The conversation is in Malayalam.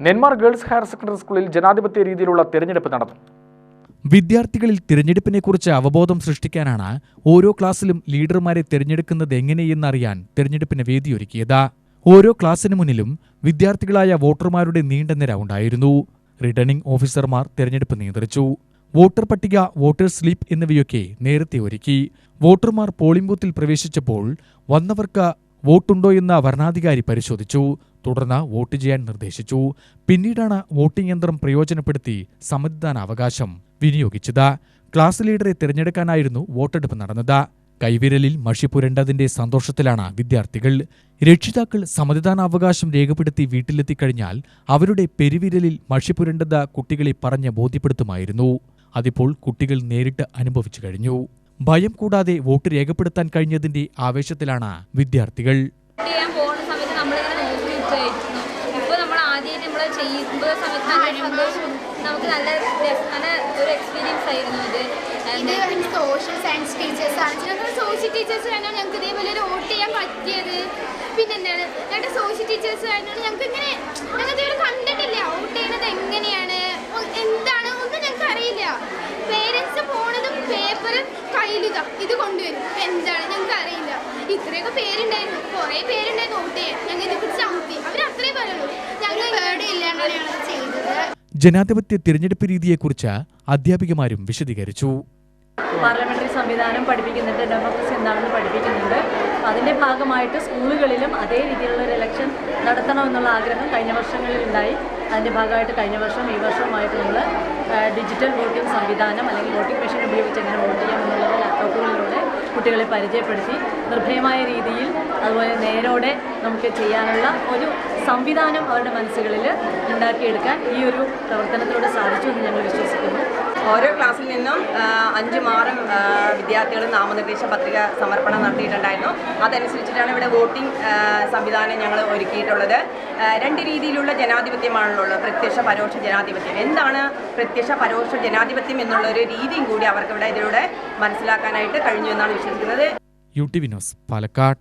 നെന്മാർ ഗേൾസ് ഹയർ സെക്കൻഡറി സ്കൂളിൽ ജനാധിപത്യ രീതിയിലുള്ള തെരഞ്ഞെടുപ്പ് നടന്നു. വിദ്യാർത്ഥികളിൽ തിരഞ്ഞെടുപ്പിനെക്കുറിച്ച് അവബോധം സൃഷ്ടിക്കാനാണ് ഓരോ ക്ലാസ്സിലും ലീഡർമാരെ തിരഞ്ഞെടുക്കുന്നത് എങ്ങനെയെന്നറിയാൻ തിരഞ്ഞെടുപ്പിന് വേദിയൊരുക്കിയത്. ഓരോ ക്ലാസ്സിനു മുന്നിലും വിദ്യാർത്ഥികളായ വോട്ടർമാരുടെ നീണ്ട നിര ഉണ്ടായിരുന്നു. റിട്ടേണിംഗ് ഓഫീസർമാർ തിരഞ്ഞെടുപ്പ് നിയന്ത്രിച്ചു. വോട്ടർ പട്ടിക, വോട്ടേഴ്സ് സ്ലിപ്പ് എന്നിവയൊക്കെ നേരത്തെ ഒരുക്കി. വോട്ടർമാർ പോളിംഗ് ബൂത്തിൽ പ്രവേശിച്ചപ്പോൾ വന്നവർക്ക് വോട്ടുണ്ടോയെന്ന് വരണാധികാരി പരിശോധിച്ചു. തുടർന്ന് വോട്ട് ചെയ്യാൻ നിർദ്ദേശിച്ചു. പിന്നീടാണ് വോട്ടിംഗ് യന്ത്രം പ്രയോജനപ്പെടുത്തി സമ്മതിദാനാവകാശം വിനിയോഗിച്ചത്. ക്ലാസ് ലീഡറെ തിരഞ്ഞെടുക്കാനായിരുന്നു വോട്ടെടുപ്പ് നടന്നത്. കൈവിരലിൽ മഷി പുരണ്ടതിന്റെ സന്തോഷത്തിലാണ് വിദ്യാർത്ഥികൾ. രക്ഷിതാക്കൾ സമ്മതിദാനാവകാശം രേഖപ്പെടുത്തി വീട്ടിലെത്തിക്കഴിഞ്ഞാൽ അവരുടെ പെരുവിരലിൽ മഷി പുരണ്ടത് കുട്ടികളെ പറഞ്ഞ് ബോധ്യപ്പെടുത്തുമായിരുന്നു. അതിപ്പോൾ കുട്ടികൾ നേരിട്ട് അനുഭവിച്ചു കഴിഞ്ഞു. ഭയം കൂടാതെ വോട്ട് രേഖപ്പെടുത്താൻ കഴിഞ്ഞതിന്റെ ആവേശത്തിലാണ് വിദ്യാർത്ഥികൾ. നമുക്ക് നല്ല ഒരു എക്സ്പീരിയൻസ് ആയിരുന്നു ഇത്. സോഷ്യൽ സയൻസ് ടീച്ചേഴ്സാണ്, സോഷ്യൽ ടീച്ചേഴ്സ് ആയതുകൊണ്ട് ഞങ്ങൾക്ക് ഇതേപോലെ ഒരു വോട്ട് ചെയ്യാൻ പറ്റിയത്. പിന്നെ എന്താണ് ഞങ്ങളുടെ സോഷ്യൽ ടീച്ചേഴ്സ് ആയതുകൊണ്ട് ഞങ്ങൾക്ക് ഇങ്ങനെ ഞങ്ങൾക്ക് ഇവർ കണ്ടിട്ടില്ല വോട്ട് ചെയ്യുന്നത് എങ്ങനെയാണ് എന്താണ് ഒന്നും ഞങ്ങൾക്ക് അറിയില്ല. പേരൻസ് പോണതും പേപ്പർ കയ്യിലിത ഇത് കൊണ്ടുവരും, എന്താണ് ഞങ്ങൾക്ക് അറിയില്ല. ഇത്രയൊക്കെ പേരുണ്ടായിരുന്നു, കുറേ പേരുണ്ടായിരുന്നു വോട്ട് ചെയ്യാൻ. ഞങ്ങൾ ഇത് പിടിച്ച് അമുത്തി അവർ അത്രേ പറയുള്ളൂ. ഞങ്ങൾ പേടിയില്ലാണ്ടാണ് ഞങ്ങൾ ചെയ്തത്. ജനാധിപത്യ തിരഞ്ഞെടുപ്പ് രീതിയെക്കുറിച്ച് അധ്യാപികമാരും വിശദീകരിച്ചു. പാർലമെന്ററി സംവിധാനം പഠിപ്പിക്കുന്നുണ്ട്, ഡെമോക്രസി എന്താണെന്ന് പഠിപ്പിക്കുന്നുണ്ട്. അതിൻ്റെ ഭാഗമായിട്ട് സ്കൂളുകളിലും അതേ രീതിയിലുള്ള ഒരു ഇലക്ഷൻ നടത്തണമെന്നുള്ള ആഗ്രഹം കഴിഞ്ഞ വർഷങ്ങളിൽ ഉണ്ടായി. അതിൻ്റെ ഭാഗമായിട്ട് കഴിഞ്ഞ വർഷം ഈ വർഷവുമായിട്ട് നമ്മൾ ഡിജിറ്റൽ വോട്ടിംഗ് സംവിധാനം അല്ലെങ്കിൽ വോട്ടിംഗ് മെഷീൻ ഉപയോഗിച്ച് എങ്ങനെ വോട്ട് ചെയ്യാം എന്നുള്ളത് ലാപ്ടോപ്പുകളിലൂടെ കുട്ടികളെ പരിചയപ്പെടുത്തി നിർഭയമായ രീതിയിൽ അതുപോലെ നേരോടെ നമുക്ക് ചെയ്യാനുള്ള ഒരു സംവിധാനം അവരുടെ മനസ്സുകളിൽ ഉണ്ടാക്കിയെടുക്കാൻ ഈ ഒരു പ്രവർത്തനത്തിലൂടെ സാധിച്ചു എന്ന് ഞങ്ങൾ വിശ്വസിക്കുന്നു. ഓരോ ക്ലാസ്സിൽ നിന്നും 5-6 വിദ്യാർത്ഥികൾ നാമനിർദ്ദേശ പത്രിക സമർപ്പണം നടത്തിയിട്ടുണ്ടായിരുന്നു. അതനുസരിച്ചിട്ടാണ് ഇവിടെ വോട്ടിംഗ് സംവിധാനം ഞങ്ങൾ ഒരുക്കിയിട്ടുള്ളത്. 2 രീതിയിലുള്ള ജനാധിപത്യമാണുള്ളത്, പ്രത്യക്ഷ പരോക്ഷ ജനാധിപത്യം. എന്താണ് പ്രത്യക്ഷ പരോക്ഷ ജനാധിപത്യം എന്നുള്ളൊരു രീതിയും കൂടി അവർക്ക് ഇവിടെ ഇതിലൂടെ മനസ്സിലാക്കാനായിട്ട് കഴിഞ്ഞു എന്നാണ് വിശ്വസിക്കുന്നത്. UTV news, Palakkad.